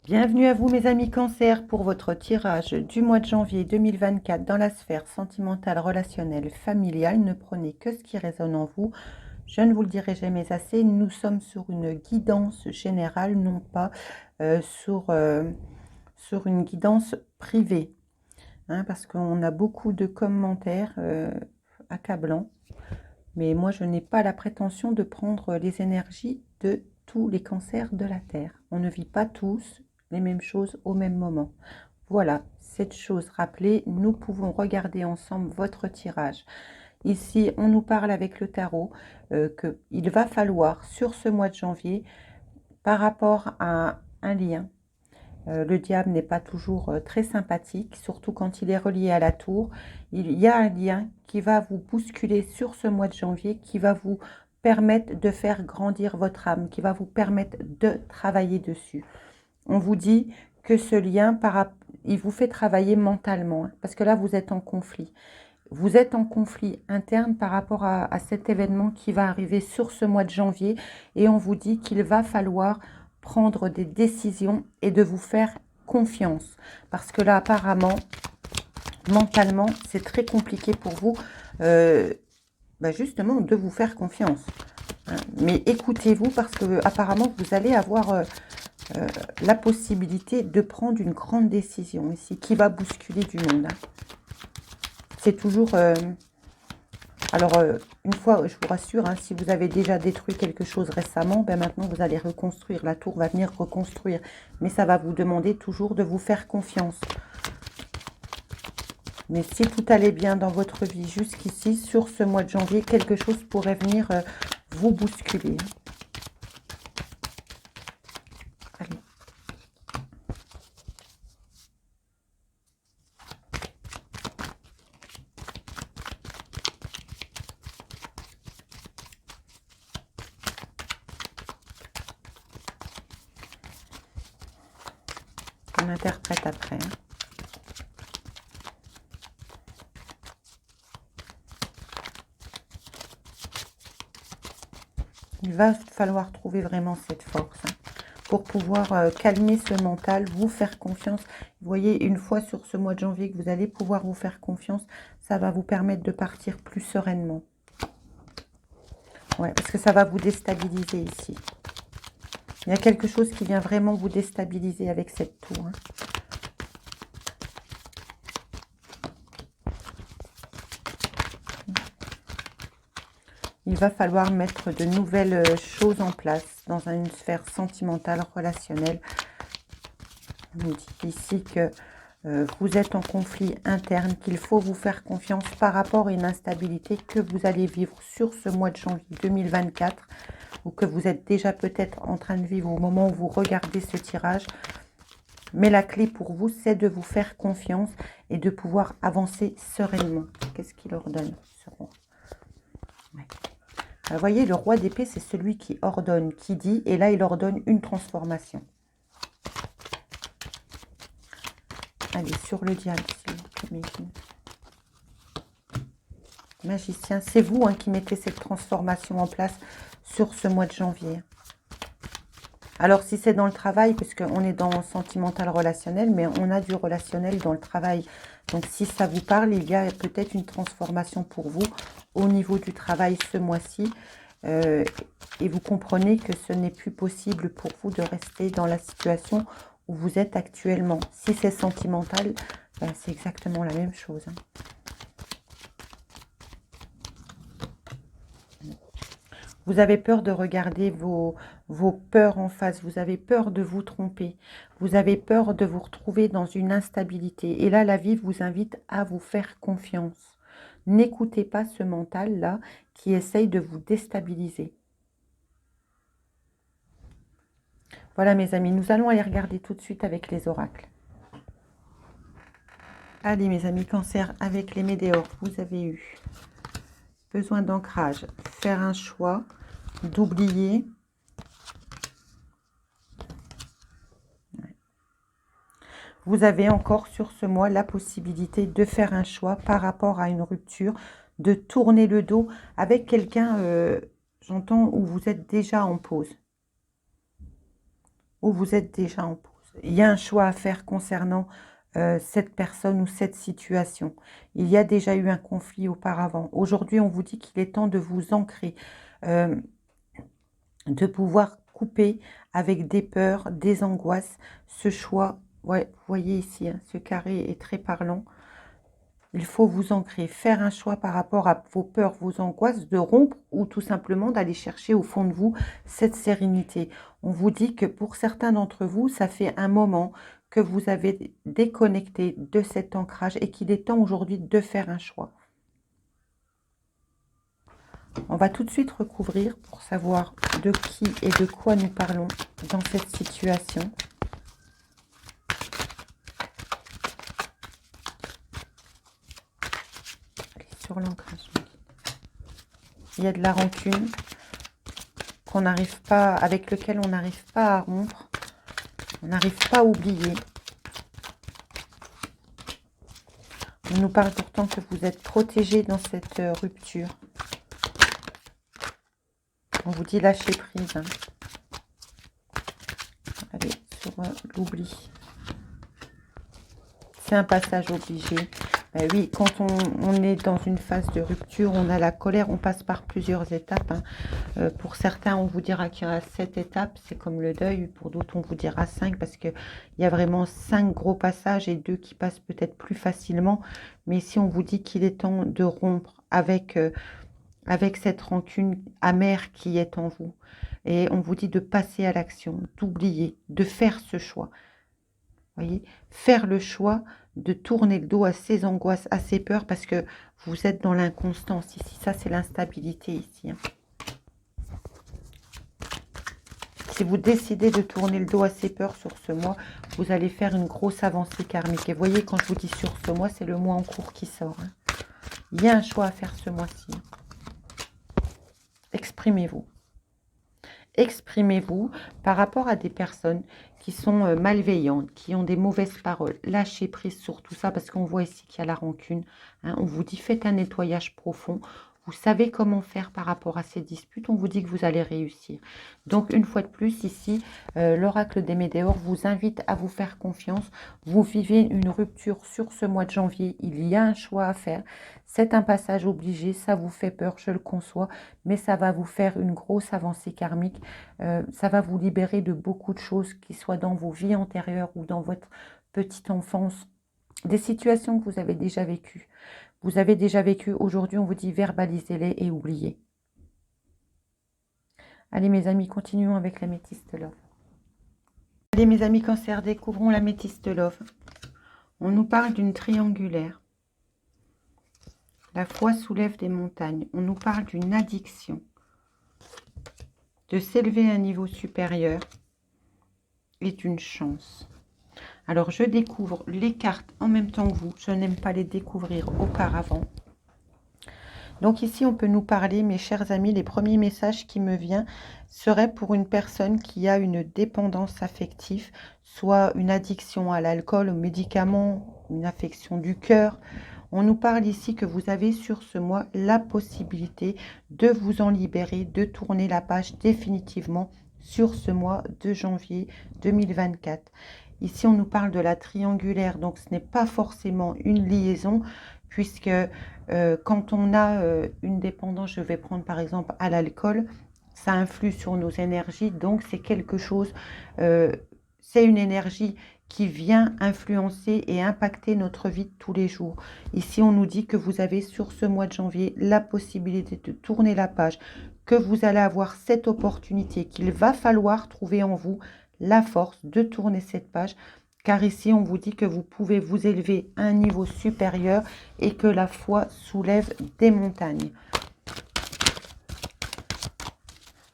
Bienvenue à vous mes amis Cancer pour votre tirage du mois de janvier 2024 dans la sphère sentimentale, relationnelle, familiale. Ne prenez que ce qui résonne en vous. Je ne vous le dirai jamais assez, nous sommes sur une guidance générale, non pas sur une guidance privée. Hein, parce qu'on a beaucoup de commentaires accablants. Mais moi, je n'ai pas la prétention de prendre les énergies de tous les cancers de la Terre. On ne vit pas tous les mêmes choses au même moment. Voilà, cette chose rappelée, nous pouvons regarder ensemble votre tirage. Ici, on nous parle avec le tarot qu'il va falloir, sur ce mois de janvier, par rapport à un lien, le diable n'est pas toujours très sympathique, surtout quand il est relié à la tour. Il y a un lien qui va vous bousculer sur ce mois de janvier, qui va vous permettre de faire grandir votre âme, qui va vous permettre de travailler dessus. On vous dit que ce lien, il vous fait travailler mentalement, hein, parce que là, vous êtes en conflit. Vous êtes en conflit interne par rapport à cet événement qui va arriver sur ce mois de janvier et on vous dit qu'il va falloir prendre des décisions et de vous faire confiance. Parce que là, apparemment, mentalement, c'est très compliqué pour vous, justement, de vous faire confiance. Hein. Mais écoutez-vous parce que apparemment, vous allez avoir la possibilité de prendre une grande décision ici qui va bousculer du monde. Hein. C'est toujours... une fois, je vous rassure, hein, si vous avez déjà détruit quelque chose récemment, maintenant vous allez reconstruire. La tour va venir reconstruire. Mais ça va vous demander toujours de vous faire confiance. Mais si tout allait bien dans votre vie jusqu'ici, sur ce mois de janvier, quelque chose pourrait venir vous bousculer. Allez. On interprète après. Hein. Il va falloir trouver vraiment cette force hein, pour pouvoir calmer ce mental, vous faire confiance. Vous voyez, une fois sur ce mois de janvier que vous allez pouvoir vous faire confiance, ça va vous permettre de partir plus sereinement. Ouais, parce que ça va vous déstabiliser ici. Il y a quelque chose qui vient vraiment vous déstabiliser avec cette tour. Hein. Il va falloir mettre de nouvelles choses en place dans une sphère sentimentale, relationnelle. On nous dit ici que vous êtes en conflit interne, qu'il faut vous faire confiance par rapport à une instabilité que vous allez vivre sur ce mois de janvier 2024 ou que vous êtes déjà peut-être en train de vivre au moment où vous regardez ce tirage. Mais la clé pour vous, c'est de vous faire confiance et de pouvoir avancer sereinement. Qu'est-ce qu'il ordonne ce roi? Ouais. Vous voyez, le roi d'épée, c'est celui qui ordonne, qui dit, et là, il ordonne une transformation. Allez, sur le diable, s'il vous plaît. Magicien, c'est vous hein, qui mettez cette transformation en place sur ce mois de janvier. Alors, si c'est dans le travail, puisqu'on est dans sentimental relationnel, mais on a du relationnel dans le travail. Donc, si ça vous parle, il y a peut-être une transformation pour vous au niveau du travail ce mois-ci. Et vous comprenez que ce n'est plus possible pour vous de rester dans la situation où vous êtes actuellement. Si c'est sentimental, c'est exactement la même chose. Hein. Vous avez peur de regarder vos peurs en face. Vous avez peur de vous tromper. Vous avez peur de vous retrouver dans une instabilité. Et là, la vie vous invite à vous faire confiance. N'écoutez pas ce mental-là qui essaye de vous déstabiliser. Voilà mes amis, nous allons aller regarder tout de suite avec les oracles. Allez mes amis, Cancer, avec les météores, vous avez eu besoin d'ancrage, faire un choix, d'oublier. Vous avez encore sur ce mois la possibilité de faire un choix par rapport à une rupture, de tourner le dos avec quelqu'un, j'entends, où vous êtes déjà en pause. Où vous êtes déjà en pause. il y a un choix à faire concernant cette personne ou cette situation. Il y a déjà eu un conflit auparavant. Aujourd'hui, on vous dit qu'il est temps de vous ancrer, euh, de pouvoir couper avec des peurs, des angoisses. Ce choix, ouais, vous voyez ici, hein, ce carré est très parlant. Il faut vous ancrer, faire un choix par rapport à vos peurs, vos angoisses, de rompre ou tout simplement d'aller chercher au fond de vous cette sérénité. On vous dit que pour certains d'entre vous, ça fait un moment que vous avez déconnecté de cet ancrage et qu'il est temps aujourd'hui de faire un choix. On va tout de suite recouvrir pour savoir de qui et de quoi nous parlons dans cette situation. Sur l'ancrage. Il y a de la rancune qu'on n'arrive pas, avec lequel on n'arrive pas à rompre, on n'arrive pas à oublier. On nous parle pourtant que vous êtes protégé dans cette rupture. On vous dit lâcher prise. Hein. Allez, sur l'oubli. C'est un passage obligé. Ben oui, quand on est dans une phase de rupture, on a la colère, on passe par plusieurs étapes. Hein. Pour certains, on vous dira qu'il y aura 7 étapes, c'est comme le deuil. Pour d'autres, on vous dira 5 parce qu'il y a vraiment 5 gros passages et 2 qui passent peut-être plus facilement. Mais ici, on vous dit qu'il est temps de rompre avec cette rancune amère qui est en vous. Et on vous dit de passer à l'action, d'oublier, de faire ce choix. Voyez, faire le choix de tourner le dos à ces angoisses, à ces peurs, parce que vous êtes dans l'inconstance ici. Ça, c'est l'instabilité ici. Hein. Si vous décidez de tourner le dos à ces peurs sur ce mois, vous allez faire une grosse avancée karmique. Et voyez, quand je vous dis sur ce mois, c'est le mois en cours qui sort. Hein. Il y a un choix à faire ce mois-ci. Exprimez-vous. Exprimez-vous par rapport à des personnes qui sont malveillantes, qui ont des mauvaises paroles. Lâchez prise sur tout ça parce qu'on voit ici qu'il y a la rancune. Hein. On vous dit faites un nettoyage profond. Vous savez comment faire par rapport à ces disputes. On vous dit que vous allez réussir. Donc, une fois de plus, ici, l'oracle des Médéors vous invite à vous faire confiance. Vous vivez une rupture sur ce mois de janvier. Il y a un choix à faire. C'est un passage obligé. Ça vous fait peur, je le conçois. Mais ça va vous faire une grosse avancée karmique. Ça va vous libérer de beaucoup de choses, qui soient dans vos vies antérieures ou dans votre petite enfance. Des situations que vous avez déjà vécues. Vous avez déjà vécu, aujourd'hui on vous dit verbalisez-les et oubliez. Allez mes amis, continuons avec l'améthyste love. Allez mes amis cancer, découvrons l'améthyste love. On nous parle d'une triangulaire. La foi soulève des montagnes. On nous parle d'une addiction. De s'élever à un niveau supérieur est une chance. Alors, je découvre les cartes en même temps que vous. Je n'aime pas les découvrir auparavant. Donc ici, on peut nous parler, mes chers amis, les premiers messages qui me viennent seraient pour une personne qui a une dépendance affective, soit une addiction à l'alcool, aux médicaments, une affection du cœur. On nous parle ici que vous avez sur ce mois la possibilité de vous en libérer, de tourner la page définitivement sur ce mois de janvier 2024. Ici, on nous parle de la triangulaire, donc ce n'est pas forcément une liaison, puisque quand on a une dépendance, je vais prendre par exemple à l'alcool, ça influe sur nos énergies, donc c'est quelque chose, c'est une énergie qui vient influencer et impacter notre vie de tous les jours. Ici, on nous dit que vous avez sur ce mois de janvier la possibilité de tourner la page, que vous allez avoir cette opportunité, qu'il va falloir trouver en vous la force de tourner cette page, car ici on vous dit que vous pouvez vous élever à un niveau supérieur et que la foi soulève des montagnes.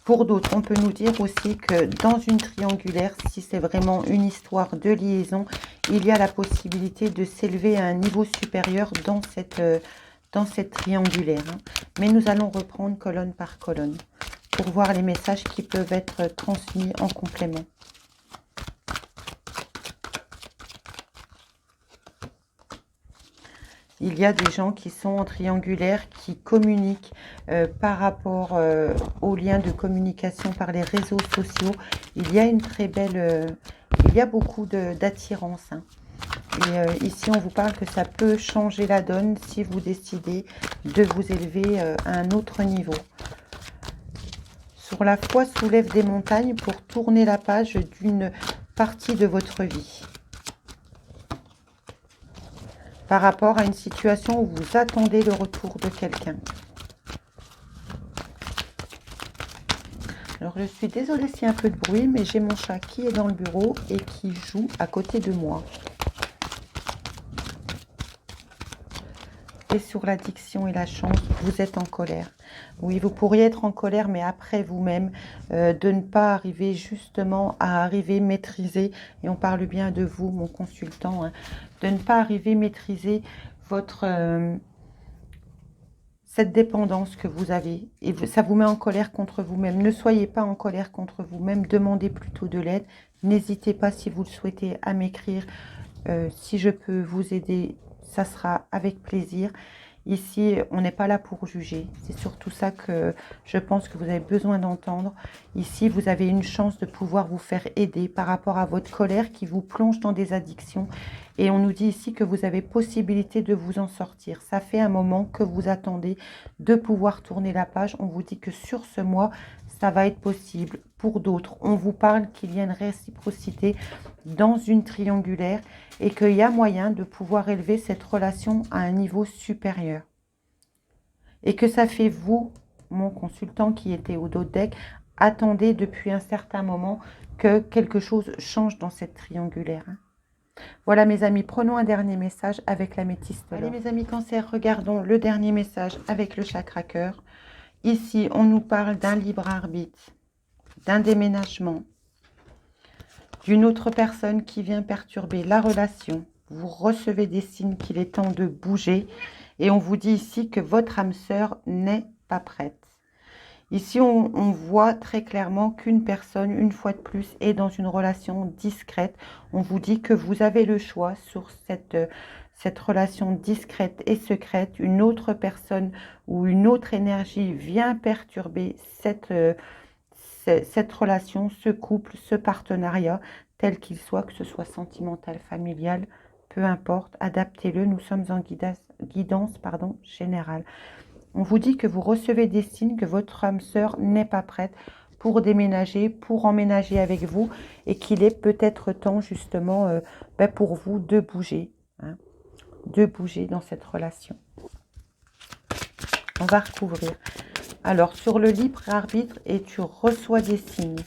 Pour d'autres, on peut nous dire aussi que dans une triangulaire, si c'est vraiment une histoire de liaison, il y a la possibilité de s'élever à un niveau supérieur dans cette triangulaire. Hein. Mais nous allons reprendre colonne par colonne pour voir les messages qui peuvent être transmis en complément. Il y a des gens qui sont en triangulaire, qui communiquent par rapport aux liens de communication par les réseaux sociaux. Il y a une très belle il y a beaucoup d'attirance. Hein. Et ici, on vous parle que ça peut changer la donne si vous décidez de vous élever à un autre niveau. Sur la foi soulève des montagnes pour tourner la page d'une partie de votre vie. Par rapport à une situation où vous attendez le retour de quelqu'un. Alors, je suis désolée s'il y a un peu de bruit, mais j'ai mon chat qui est dans le bureau et qui joue à côté de moi. Et sur l'addiction et la chance, vous êtes en colère. Oui, vous pourriez être en colère, mais après vous-même, de ne pas arriver justement à arriver maîtriser, et on parle bien de vous, mon consultant, hein, de ne pas arriver maîtriser votre... cette dépendance que vous avez, et ça vous met en colère contre vous-même. Ne soyez pas en colère contre vous-même, demandez plutôt de l'aide. N'hésitez pas, si vous le souhaitez, à m'écrire. Si je peux vous aider, ça sera avec plaisir. Ici, on n'est pas là pour juger. C'est surtout ça que je pense que vous avez besoin d'entendre. Ici, vous avez une chance de pouvoir vous faire aider par rapport à votre colère qui vous plonge dans des addictions. Et on nous dit ici que vous avez possibilité de vous en sortir. Ça fait un moment que vous attendez de pouvoir tourner la page. On vous dit que sur ce mois, ça va être possible. Pour d'autres, on vous parle qu'il y a une réciprocité dans une triangulaire et qu'il y a moyen de pouvoir élever cette relation à un niveau supérieur. Et que ça fait vous, mon consultant qui était au dos de deck, attendez depuis un certain moment que quelque chose change dans cette triangulaire. Voilà mes amis, prenons un dernier message avec l'améthyste. Allez mes amis Cancer, regardons le dernier message avec le chakra cœur. Ici, on nous parle d'un libre arbitre, d'un déménagement, d'une autre personne qui vient perturber la relation. Vous recevez des signes qu'il est temps de bouger. Et on vous dit ici que votre âme sœur n'est pas prête. Ici, on voit très clairement qu'une personne, une fois de plus, est dans une relation discrète. On vous dit que vous avez le choix sur cette relation discrète et secrète. Une autre personne ou une autre énergie vient perturber cette relation, ce couple, ce partenariat, tel qu'il soit, que ce soit sentimental, familial, peu importe, adaptez-le, nous sommes en guidance générale. On vous dit que vous recevez des signes que votre âme sœur n'est pas prête pour déménager, pour emménager avec vous, et qu'il est peut-être temps justement pour vous de bouger, hein, de bouger dans cette relation. On va recouvrir. Alors, sur le libre arbitre, et tu reçois des signes.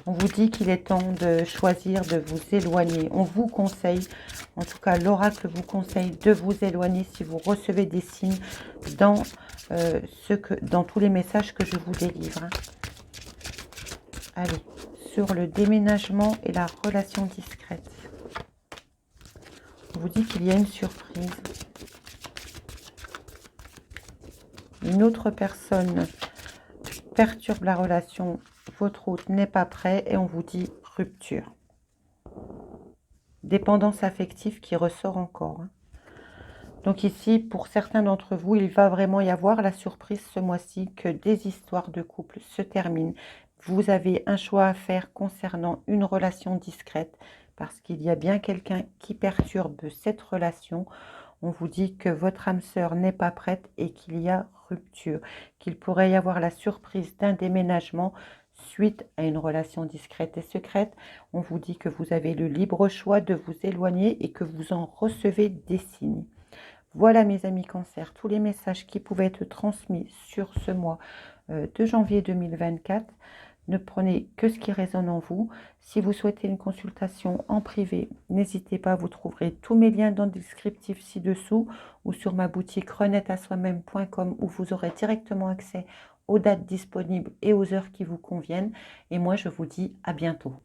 On vous dit qu'il est temps de choisir de vous éloigner. On vous conseille, en tout cas l'oracle vous conseille de vous éloigner si vous recevez des signes dans, dans tous les messages que je vous délivre. Hein. Allez, sur le déménagement et la relation discrète. On vous dit qu'il y a une surprise. Une autre personne perturbe la relation, votre hôte n'est pas prêt et on vous dit rupture. Dépendance affective qui ressort encore. Hein. Donc ici, pour certains d'entre vous, il va vraiment y avoir la surprise ce mois-ci que des histoires de couple se terminent. Vous avez un choix à faire concernant une relation discrète parce qu'il y a bien quelqu'un qui perturbe cette relation. On vous dit que votre âme sœur n'est pas prête et qu'il y a rupture, qu'il pourrait y avoir la surprise d'un déménagement suite à une relation discrète et secrète. On vous dit que vous avez le libre choix de vous éloigner et que vous en recevez des signes. Voilà mes amis Cancer, tous les messages qui pouvaient être transmis sur ce mois de janvier 2024. Ne prenez que ce qui résonne en vous. Si vous souhaitez une consultation en privé, n'hésitez pas, vous trouverez tous mes liens dans le descriptif ci-dessous ou sur ma boutique renetasoi-même.com où vous aurez directement accès aux dates disponibles et aux heures qui vous conviennent. Et moi, je vous dis à bientôt.